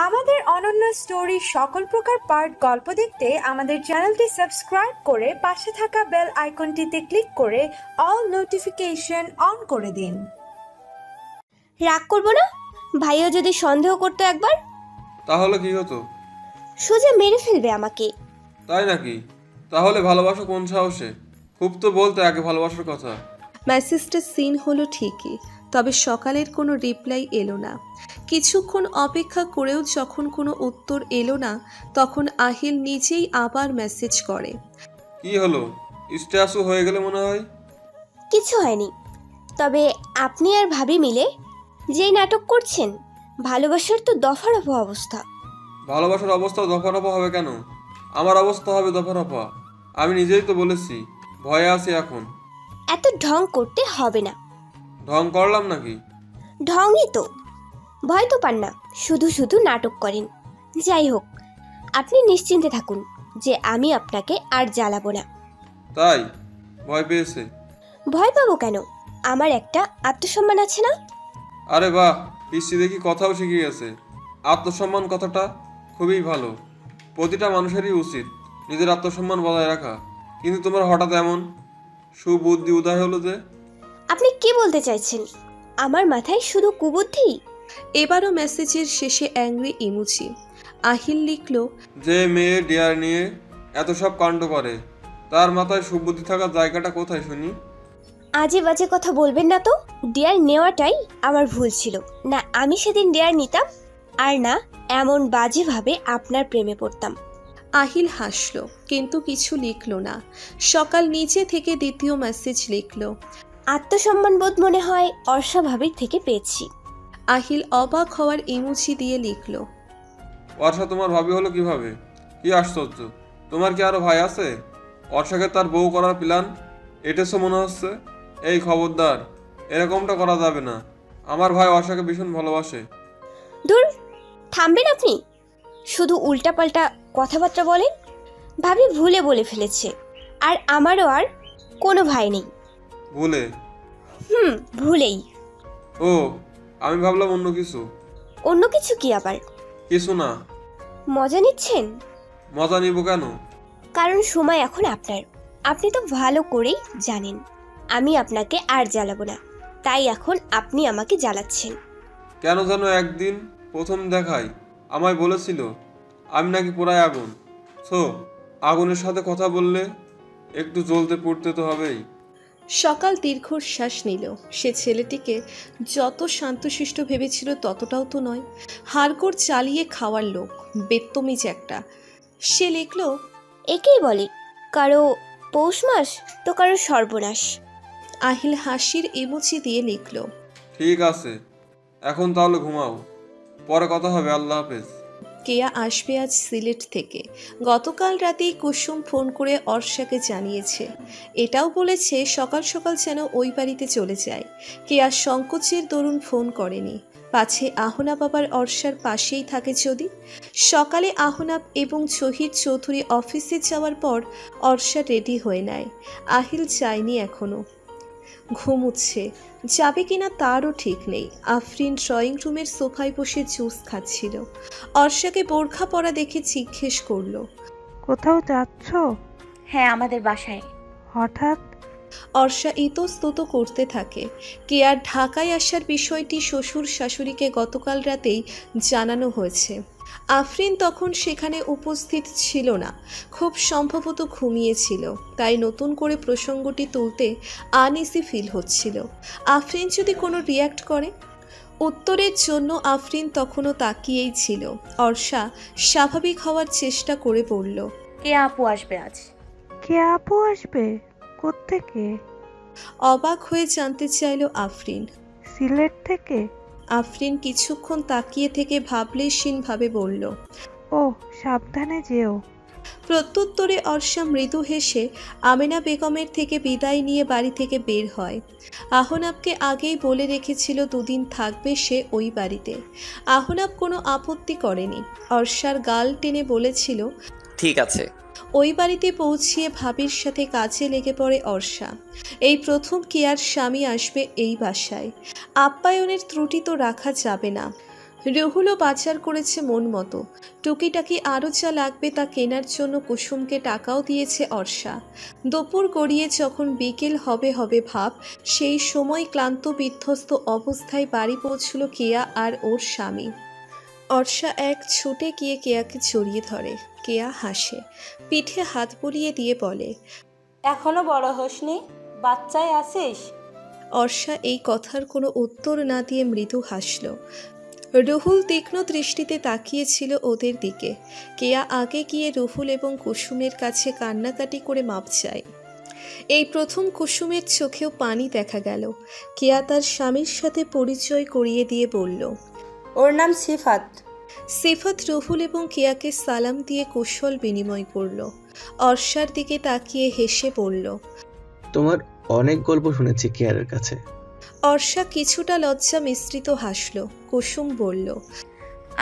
আমাদের অনন্য স্টোরি সকল প্রকার পার্ট গল্প দেখতে আমাদের চ্যানেলটি সাবস্ক্রাইব করে পাশে থাকা বেল আইকনটিতে ক্লিক করে অল নোটিফিকেশন অন করে দিন। রাগ করবো না, ভাইও যদি সন্দেহ করতো একবার তাহলে কি হতো? সোজা মেরে ফেলবে আমাকে। তাই নাকি? তাহলে ভালোবাসা কোন সাহসে? খুব তো বলতে আগে ভালোবাসার কথা। মেসেজটা সিন হলো ঠিকই, তবে সকালের কোনো রিপ্লাই এলো না। কিছুক্ষণ অপেক্ষা করেও যখন কোনো উত্তর এলো না, তখন আহিল নিজেই আবার মেসেজ করে। কি হলো? স্ট্যাচু হয়ে গেলে মনে হয়। কিছু হয়নি, তবে আপনি আর ভাবি মিলে যেই নাটক করছেন, ভালোবাসার তো দফারফা অবস্থা। ভালোবাসার অবস্থা দফারফা হবে কেন? আমার অবস্থা হবে দফারফা। আমি নিজেই তো বলেছি ভয়ে আছি এখন। এত ঢং করতে হবে না। ঢং করলাম নাকি? ঢংই তো। ভয় তো পান না, শুধু শুধু নাটক করেন। যাই হোক, আপনি নিশ্চিন্তে থাকুন যে আমি আপনাকে আর জ্বালাবো না। তাই? ভয় পেয়েছে? ভয় পাবো কেন? আমার একটা আত্মসম্মান আছে না? আরে বাহ, পিসি দেখি কথাও শিখে গেছে। আত্মসম্মান কথাটা খুবই ভালো। প্রতিটা মানুষেরই উচিত নিজের আত্মসম্মান বজায় রাখা। কিন্তু তোমার হঠাৎ এমন সুবুদ্ধি উদয় হলো যে? আপনি কি বলতে চাইছেন? আমার মাথায় শুধু কুবুদ্ধি? এবারও মেসেজের শেষে অ্যাংরি ইমোজি। আহিল লিখল, যে মেয়ে ডিয়ার নিয়ে এত সব কাণ্ড করে তার মাথায় সুবুদ্ধি থাকার জায়গাটা কোথায় শুনি? আজে বাজে কথা বলবেন না তো। ডেয়ার নেওয়াটাই আমার ভুল ছিল না। আমি সেদিন ডেয়ার নিতাম, আর না এমন বাজেভাবে আপনার প্রেমে পড়তাম। আহিল হাসল, কিন্তু কিছু লিখল না। সকাল নিচে থেকে দ্বিতীয় মেসেজ লিখল। আত্মসম্মান বোধ মনে হয় অর্ষা ভাবির থেকে পেয়েছি। আহিল অবাক হওয়ার ইমোজি দিয়ে লিখল, অর্ষা তোমার ভাবি হলো কিভাবে? কি আশ্চর্য! তোমার কি আরো ভাই আছে? অর্ষাকে তার বউ করার প্ল্যান এটেছো মনে হচ্ছে। এই খবরদার, এরকমটা করা যাবে না। আমার ভাই অর্ষাকে ভীষণ ভালোবাসে। দূর, থামবেন আপনি? শুধু উল্টাপাল্টা কথাবার্তা বলেন। ভাবি ভুলে বলে ফেলেছে, আর আমারও আর কোনো ভাই নেই। ভুলে? ভুলেই। ও, আমি ভাবলাম অন্য কিছু। অন্য কিছু কি আবার? কিছু না। মজা নিচ্ছেন? মজা নিব কেন? কারণ সময় এখন আপনার। আপনি তো ভালো করেই জানেন আমি আপনাকে আর জ্বালাবো না, তাই এখন আপনি আমাকে জ্বালাচ্ছেন। কেন যেন একদিন প্রথম দেখায় আমায় বলেছিল আমি নাকি পুরাই আগুন। আগুনের সাথে কথা বললে একটু জ্বলতে পড়তে তো হবেই। সকাল দীর্ঘশ্বাস নিল। সে ছেলেটিকে যত শান্তশিষ্ট ভেবেছিল ততটাও তো নয়। হাড়গোড় চালিয়ে খাওয়ার লোক, বেত্তমিজ একটা। সে লিখল, একেই বলে কারো পৌষ মাস তো কারো সর্বনাশ। আহিল হাসির ইমোজি দিয়ে লিখল, ঠিক আছে, এখন তাহলে ঘুমাও, পরে কথা হবে। আল্লাহ হাফেজ। কেয়া আসবে আজ সিলেট থেকে। গতকাল রাতেই কুসুম ফোন করে অর্ষাকে জানিয়েছে। এটাও বলেছে সকাল সকাল যেন ওই বাড়িতে চলে যায়। কেয়া সংকোচের দরুন ফোন করেনি, পাছে আহনাব আবার অর্ষার পাশেই থাকে যদি। সকালে আহনাব এবং জহির চৌধুরী অফিসে যাওয়ার পর অর্ষা রেডি হয়ে নেয়। আহিল যায়নি এখনো, ঘুমুচ্ছে। যাবে কিনা তারও ঠিক নেই। আফরিন ড্রয়িং রুমের সোফায় বসে জুস খাচ্ছিল। অর্ষাকে বোরখা পরা দেখে জিজ্ঞেস করলো, কোথাও যাচ্ছ? হ্যাঁ, আমাদের বাসায়। হঠাৎ? অর্ষা ইতস্তত করতে থাকে। কেয়ার ঢাকায় আসার বিষয়টি শ্বশুর শাশুড়িকে গতকাল রাতেই জানানো হয়েছে। আফরিন তখন সেখানে উপস্থিত ছিল না, খুব সম্ভবত ঘুমিয়েছিল। তাই নতুন করে প্রসঙ্গটি তুলতে আনইজি ফিল হচ্ছিল। আফরিন যদি কোনো রিয়্যাক্ট করে। উত্তরের জন্য আফরিন তখনও তাকিয়েই ছিল। অর্ষা স্বাভাবিক হওয়ার চেষ্টা করে বলল, কে আপু আসবে আজ? কে আপু আসবে? কোত্থেকে? অবাক হয়ে জানতে চাইল আফরিন। সিলেট থেকে? আফরিন কিছুক্ষণ তাকিয়ে থেকে ভাবলেশীনভাবে বলল, ও, সাবধানে যেও। প্রত্যুত্তরে অর্ষা মৃদু হেসে আমেনা বেগমের থেকে বিদায় নিয়ে বাড়ি থেকে বের হয়। আহনাবকে আগেই বলে রেখেছিল দুদিন থাকবে সে ওই বাড়িতে। আহনাব কোনো আপত্তি করেনি। অর্ষার গাল টেনে বলেছিল, ঠিক আছে। ওই বাড়িতে পৌঁছিয়ে ভাবির সাথে কাজে লেগে পড়ে অর্ষা। এই প্রথম কেয়ার স্বামী আসবে এই বাসায়, আপ্যায়নের ত্রুটি তো রাখা যাবে না। রুহুলও বাজার করেছে মন মতো, টুকিটাকি আরও যা লাগবে তা কেনার জন্য কুসুমকে টাকাও দিয়েছে অর্ষা। দুপুর গড়িয়ে যখন বিকেল হবে হবে ভাব, সেই সময় ক্লান্ত বিধ্বস্ত অবস্থায় বাড়ি পৌঁছল কেয়া আর ওর স্বামী। অর্ষা এক ছুটে গিয়ে কেয়াকে জড়িয়ে ধরে। কেয়া হাসে, পিঠে হাত বুলিয়ে দিয়ে বলে, এখনো বড় হসনি, বাচ্চায় আসিস? অর্ষা এই কথার কোনো উত্তর না দিয়ে মৃদু হাসল। রুহুল তীক্ষ্ণ দৃষ্টিতে তাকিয়েছিল ওদের দিকে। কেয়া আগে গিয়ে রুহুল এবং কুসুমের কাছে কান্নাকাটি করে মাপ চায়। এই প্রথম কুসুমের চোখেও পানি দেখা গেল। কেয়া তার স্বামীর সাথে পরিচয় করিয়ে দিয়ে বলল, ওর নাম সিফাত। সিফাত রুহুল এবং কেয়াকে সালাম দিয়ে কুশল বিনিময় করল। অর্ষার দিকে তাকিয়ে হেসে বলল, তোমার অনেক গল্প শুনেছি কেয়ারের কাছে। অর্ষা কিছুটা লজ্জা মিশ্রিত হাসল। কুসুম বলল,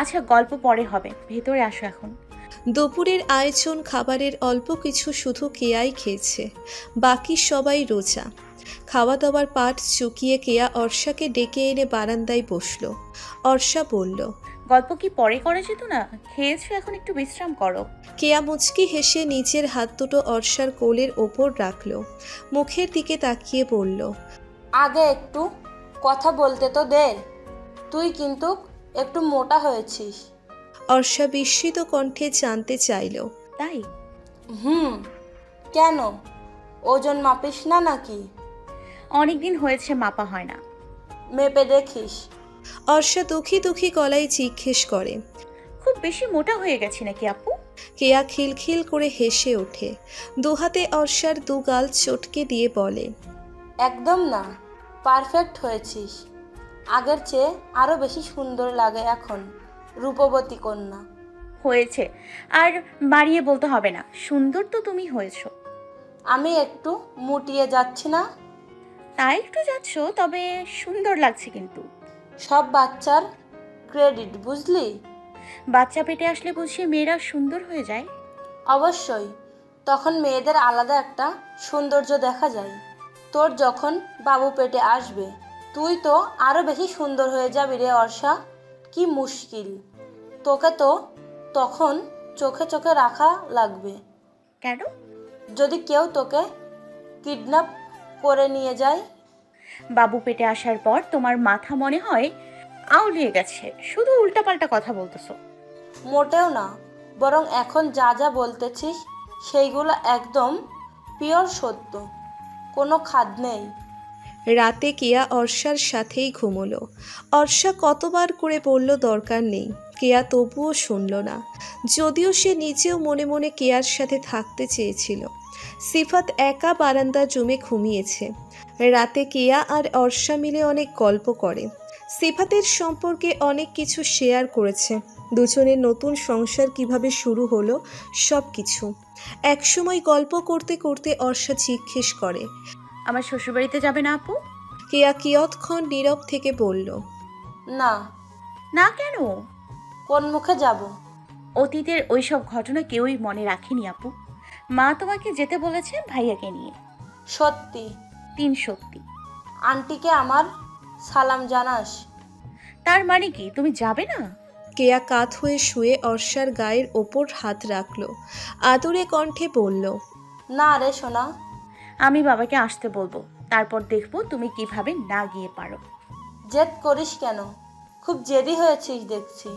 আচ্ছা, গল্প পরে হবে, ভেতরে আসো এখন। দুপুরের আয়োজন খাবারের অল্প কিছু শুধু কেয়াই খেয়েছে, বাকি সবাই রোজা। খাওয়া দাওয়ার পাট চুকিয়ে কেয়া অর্ষাকে ডেকে এনে বারান্দায় বসল। অর্ষা বলল, গল্প কি পরে করা যেত না? খেয়েছো, এখন একটু বিশ্রাম করো। কেয়া মুচকি হেসে নিজের হাত দুটো অর্ষার কোলের ওপর রাখল। মুখের দিকে তাকিয়ে বলল, আগে একটু কথা বলতে তো দে, তুই কিন্তু একটু মোটা হয়েছিস। অর্ষা বিস্মিত কণ্ঠে জানতে চাইল, তাই? কেন, ওজন মাপিস না নাকি? অনেকদিন হয়েছে, মাপা হয় না। মেপে দেখিস। অর্ষা দুঃখী দুঃখী গলায় জিজ্ঞেস করে, খুব বেশি মোটা হয়ে গেছি নাকি আপু? কেয়া খিলখিল করে হেসে ওঠে। দুহাতে অর্ষার দুগাল চটকে দিয়ে বলে, একদম না, পারফেক্ট হয়েছিস। আগের চেয়ে আরো বেশি সুন্দর লাগে এখন, রূপবতী কন্যা। হয়েছে, আর বাড়িয়ে বলতে হবে না, সুন্দর তো তুমি হয়েছো। আমি একটু মুটিয়ে যাচ্ছি না? তাই একটু যাচ্ছ, তবে সুন্দর লাগছে কিন্তু। সব বাচ্চার ক্রেডিট, বুঝলি? বাচ্চা পেটে আসলে বুঝি মেয়েরা সুন্দর হয়ে যায়? অবশ্যই, তখন মেয়েদের আলাদা একটা সৌন্দর্য দেখা যায়। তোর যখন বাবু পেটে আসবে, তুই তো আরো বেশি সুন্দর হয়ে যাবি রে অর্ষা। কি মুশকিল, তোকে তো তখন চোখে চোখে রাখা লাগবে। কেন? যদি কেউ তোকে কিডন্যাপ করে নিয়ে যায়? বাবু পেটে আসার পর তোমার মাথা মনে হয় আউলিয়ে গেছে, শুধু উল্টাপাল্টা কথা বলতেছো। মোটেও না, বরং এখন যা যা বলতেছিস সেইগুলো একদম পিওর সত্য, কোনো খাদ নেই। রাতে কেয়া অর্ষার সাথেই ঘুমোলো। অর্ষা কতবার করে বলল দরকার নেই, কেয়া তবুও শুনল না, যদিও সে নিজেও মনে মনে কেয়ার সাথে থাকতে চেয়েছিল। সিফাত একা বারান্দা জমে ঘুমিয়েছে। রাতে কেয়া আর অর্ষা মিলে অনেক গল্প করে। সিফাতের সম্পর্কে অনেক কিছু শেয়ার করেছে, দুজনের নতুন সংসার কিভাবে শুরু হলো সব কিছু। একসময় গল্প করতে করতে অর্ষা জিজ্ঞেস করে, আমার শ্বশুরবাড়িতে যাবে না আপু? কেয়া কিয়ৎক্ষণ নীরব থেকে বলল, না। না কেন? কোন মুখে যাব? অতীতের ওইসব ঘটনা কেউই মনে রাখেনি আপু। মা তোমাকে যেতে বলেছে ভাইয়াকে নিয়ে। সত্যি? 3 সত্যি। আন্টিকে আমার সালাম জানাস? তার মানে কি তুমি যাবে না? কেয়া কাত হয়ে শুয়ে অর্ষার গায়ের ওপর হাত রাখল। আদুরে কণ্ঠে বলল, না রে সোনা। আমি বাবাকে আসতে বলবো, তারপর দেখবো তুমি কিভাবে না গিয়ে পারো। জেদ করিস কেন? খুব জেদি হয়েছিস দেখছি।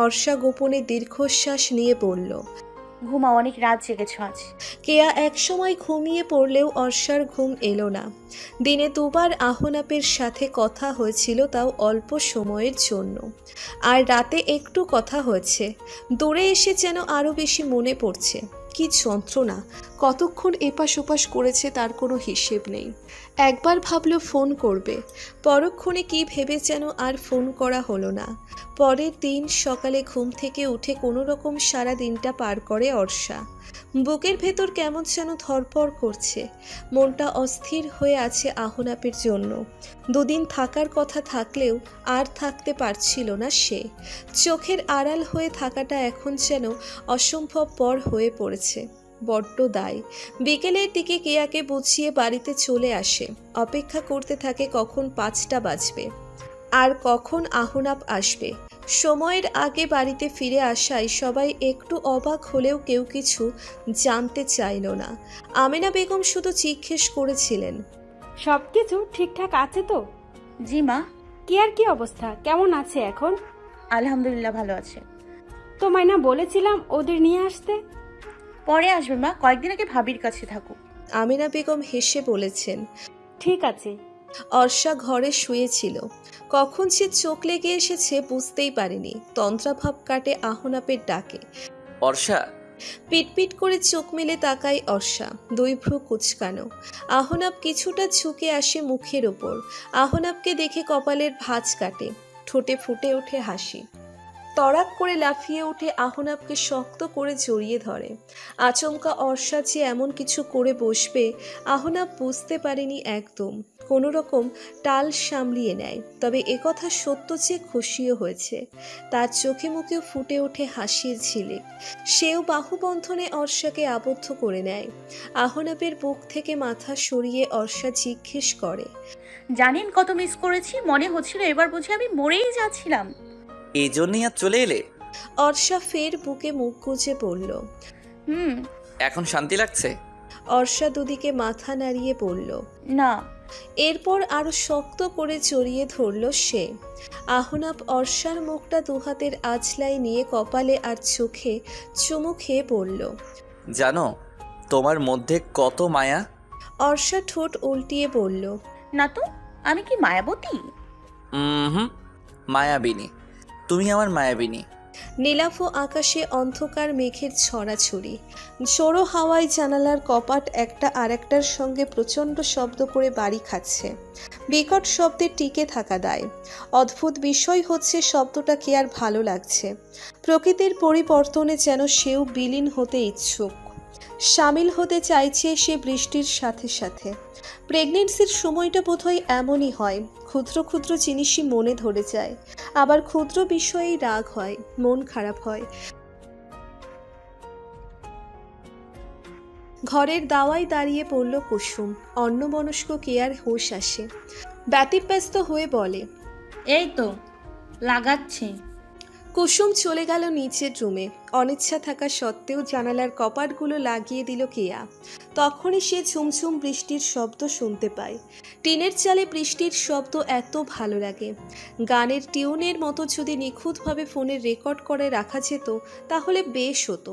অর্ষা গোপনে দীর্ঘশ্বাস নিয়ে বলল, ঘুমাও, অনেক রাত জেগেছ আজ। কেয়া একসময় ঘুমিয়ে পড়লেও অর্ষার ঘুম এলো না। দিনে 2 বার আহনাপের সাথে কথা হয়েছিল, তাও অল্প সময়ের জন্য। আর রাতে একটু কথা হয়েছে, দূরে এসে যেন আরও বেশি মনে পড়ছে। কি যন্ত্রণা, কতক্ষণ এপাশ ওপাশ করেছে তার কোনো হিসেব নেই। একবার ভাবলো ফোন করবে, পরক্ষণে কি ভেবে যেন আর ফোন করা হলো না। পরের দিন সকালে ঘুম থেকে উঠে কোনো রকম সারা দিনটা পার করে অর্ষা। বুকের ভেতর কেমন যেন ধরপড় করছে, মনটা অস্থির হয়ে আছে আহনাপের জন্য। 2 দিন থাকার কথা থাকলেও আর থাকতে পারছিল না সে। চোখের আড়াল হয়ে থাকাটা এখন যেন অসম্ভবপর হয়ে পড়েছে। বড্ড দায়। বিকেলের দিকে কেয়াকে বুঝিয়ে বাড়িতে চলে আসে। অপেক্ষা করতে থাকে কখন 5টা বাজবে আর কখন আহনাব আসবে। সময়ের আগে বাড়িতে ফিরে আসায় সবাই একটু অবাক হলেও কেউ কিছু জানতে চাইল না। আমেনা বেগম শুধু জিজ্ঞেস করেছিলেন, সবকিছু ঠিকঠাক আছে তো? জি মা। কি আর কি অবস্থা, কেমন আছে এখন? আলহামদুলিল্লাহ ভালো আছে। তোমায় না বলেছিলাম ওদের নিয়ে আসতে? পরে আসবে মা, কয়েকদিন আগে ভাবির কাছে থাকুক। আমেনা বেগম হেসে বলেছেন। ঠিক আছে। অর্ষা ঘরে শুয়েছিল। কখন সে চোখ লেগে এসেছে বুঝতেই পারেনি। তন্দ্রাভাব কাটে আহনাপের ডাকে। অর্ষা। পিটপিট করে চোখ মেলে তাকায় অর্ষা, 2 ভ্রু কুচকানো। আহনাব কিছুটা ঝুঁকে আসে মুখের ওপর। আহনাবকে দেখে কপালের ভাঁজ কাটে, ঠোঁটে ফুটে ওঠে হাসি। তড়াক করে লাফিয়ে উঠে আহনাবকে শক্ত করে জড়িয়ে ধরে। আচমকা অর্ষা যে এমন কিছু করে বসবে আহনাব বুঝতে পারেনি একদম। কোনো রকম টাল সামলিয়ে নেয়। তবে একথা সত্য যে খুশিও হয়েছে। তার চোখে মুখেও ফুটে ওঠে হাসির ঝিলিক। সেও বাহুবন্ধনে অর্ষাকে আবদ্ধ করে নেয়। আহনাবের বুক থেকে মাথা সরিয়ে অর্ষা জিজ্ঞেস করে, জানেন কত মিস করেছি? মনে হচ্ছিল এবার বুঝি আমি মরেই যাচ্ছিলাম। এই জন্যই আর চলে এলে? অর্ষা ফের বুকে মুখ গুজে পড়ল। এখন শান্তি লাগছে? অর্ষা দুদিকে মাথা নাড়িয়ে বলল, না। এরপর আরো শক্ত করে জড়িয়ে ধরল সে। আহনাব অর্ষার মুখটা 2 হাতের আঁচলায় নিয়ে কপালে আর চোখে চুমু খেয়ে বলল, জানো তোমার মধ্যে কত মায়া? অর্ষা ঠোঁট উল্টিয়ে বলল, না তো, আমি কি মায়াবতী? মায়াবিনী, তুমি আমার মায়াবিনী। নীলাভ আকাশে অন্ধকার মেঘের ছড়াছড়ি। ঝোড়ো হাওয়ায় জানালার কপাট একটা আরেকটার সঙ্গে প্রচণ্ড শব্দ করে বাড়ি খাচ্ছে। বিকট শব্দে টিকে থাকা দায়। অদ্ভুত বিষয় হচ্ছে শব্দটা কি আর ভালো লাগছে। প্রকৃতির পরিবর্তনে যেন সেও বিলীন হতে ইচ্ছুক। সামিল হতে চাইছে সে বৃষ্টির সাথে সাথে। প্রেগনেন্সির সময়টা বোধহয় এমনই হয়। ক্ষুদ্র ক্ষুদ্র জিনিসই মনে ধরে যায়, আবার ক্ষুদ্র বিষয়েই রাগ হয়, মন খারাপ হয়। ঘরের দাওয়ায় দাঁড়িয়ে পড়ল কুসুম। অন্যমনস্ক কেয়ার হুঁশ আসে। ব্যতিব্যস্ত হয়ে বলে, এই তো লাগাচ্ছি। কুসুম চলে গেল নিচের রুমে। অনিচ্ছা থাকা সত্ত্বেও জানালার কপাটগুলো লাগিয়ে দিল কেয়া। তখনই সে ঝুমঝুম বৃষ্টির শব্দ শুনতে পায়। টিনের চালে বৃষ্টির শব্দ এত ভালো লাগে। গানের টিউনের মতো যদি নিখুঁতভাবে ফোনে রেকর্ড করে রাখা যেত তাহলে বেশ হতো।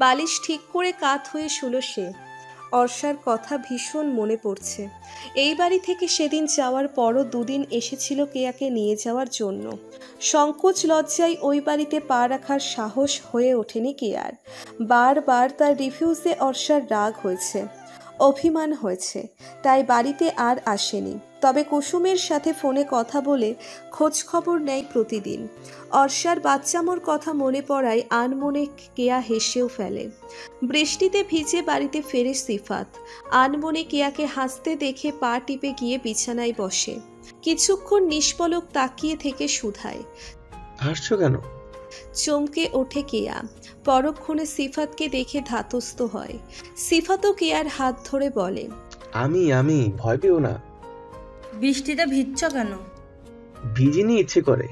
বালিশ ঠিক করে কাত হয়ে শুল সে। অর্ষার কথা ভীষণ মনে পড়ছে। এই বাড়ি থেকে সেদিন যাওয়ার পরও 2 দিন এসেছিল কেয়াকে নিয়ে যাওয়ার জন্য। সংকোচ লজ্জায় ওই বাড়িতে পা রাখার সাহস হয়ে ওঠেনি কেয়ার। বারবার তার রিফিউজে অর্ষার রাগ হয়েছে, অভিমান হয়েছে, তাই বাড়িতে আর আসেনি। তবে কুসুমের সাথে ফোনে কথা বলে খোঁজ খবর নেয় প্রতিদিন। অর্ষার বাচ্চামোর কথা মনে পড়ায় আনমনে কেয়া হেসেও ফেলে। বৃষ্টিতে ভিজে বাড়িতে ফেরে সিফাত। আনমনে কেয়াকে হাসতে দেখে পা টিপে গিয়ে বিছানায় বসে। কিছুক্ষণ নিষ্পলক তাকিয়ে থেকে শুধায়, হাসছো কেন? চমকে ওঠে কেয়া। পরক্ষণে সিফাতকে দেখে ধাতস্থ হয়। সিফাতও কেয়ার হাত ধরে বলে, আমি ভয় পেও না। বৃষ্টিতে ভিজছ কেন? ভিজিনি ইচ্ছে করে,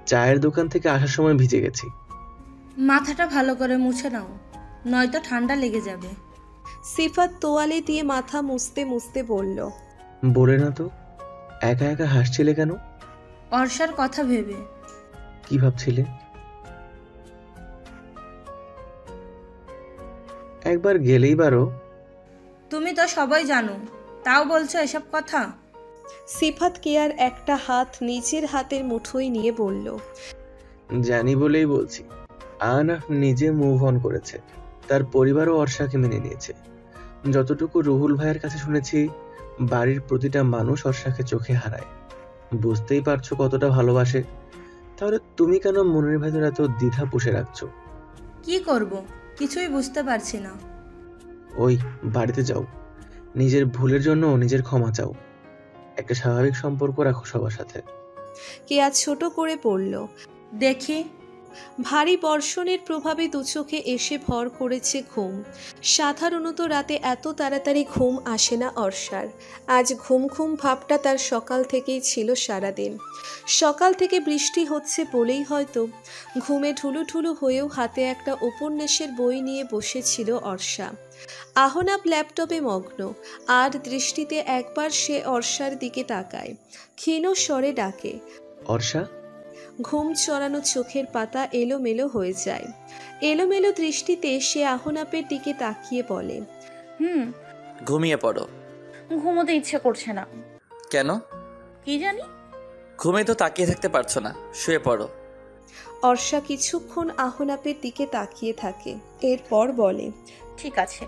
চায়ের দোকান থেকে আসার সময় ভিজে গেছি। মাথাটা ভালো করে মুছে নাও, নয়তো ঠান্ডা লেগে যাবে। সিফাত তোয়ালে দিয়ে মাথা মুছতে মুছতে বলল, বলে না তো, একা একা হাসছিলে কেন? অর্ষার কথা ভেবে। কি ভাবছিলে? একবার গেলেই বারো। তুমি তো সবাই জানো, তাও বলছো এসব কথা। সিফাত কেয়ার একটা হাত নিজের হাতের মুঠোয় নিয়ে বলল, জানি বলেই বলছি। আনাফ নিজে মুভ অন করেছে, তার পরিবারও অর্ষাকে মেনে নিয়েছে। যতটুকু রুহুল ভাইয়ের কাছে শুনেছি, বাড়ির প্রতিটা মানুষ অর্ষাকে চোখে হারায়। বুঝতেই পারছো কতটা ভালোবাসে। তাহলে তুমি কেন মনের ভেতর এত দ্বিধা পুষে রাখছো? কি করব কিছুই বুঝতে পারছি না। ওই বাড়িতে যাও, নিজের ভুলের জন্য নিজের ক্ষমা চাও, একটা স্বাভাবিক সম্পর্ক রাখো সবার সাথে। কেয়া ছোট করে পড়ল, দেখি। ভারী বর্ষণের প্রভাবে দুচোখে এসে ভর করেছে ঘুম। সাধারণত রাতে এত তাড়াতাড়ি ঘুম আসে না অর্ষার। আজ ঘুম ঘুম ভাবটা তার সকাল থেকেই ছিল সারাদিন। সকাল থেকে বৃষ্টি হচ্ছে বলেই হয়তো ঘুমে ঢুলুঢুলু হয়েও হাতে একটা উপন্যাসের বই নিয়ে বসেছিল অর্ষা। আহনাব ল্যাপটপে মগ্ন, আর দৃষ্টিতে একবার সে অর্ষার দিকে তাকায়, ক্ষীণ স্বরে ডাকে, অর্ষা। ঘুম চড়ানো চোখের পাতা এলোমেলো হয়ে যায়। এলোমেলো দৃষ্টিতে সে আহনাপের দিকে তাকিয়ে বলে, ঘুমিয়ে পড়ো। ঘুমোতে ইচ্ছে করছে না। কেন? কি জানি। ঘুমে তো তাকিয়ে থাকতে পারছো না, শুয়ে পড়ো। অর্ষা কিছুক্ষণ আহনাপের দিকে তাকিয়ে থাকে, এরপর বলে, ঠিক আছে।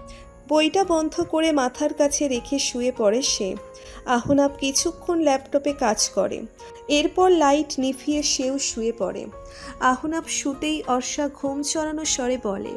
বইটা বন্ধ করে মাথার কাছে রেখে শুয়ে পড়ে সে। আহনাব কিছুক্ষণ ল্যাপটপে কাজ করে, এরপর লাইট নিভিয়ে সেও শুয়ে পড়ে। আহনাব শুতেই অর্ষা ঘুম চড়ানো স্বরে বলে,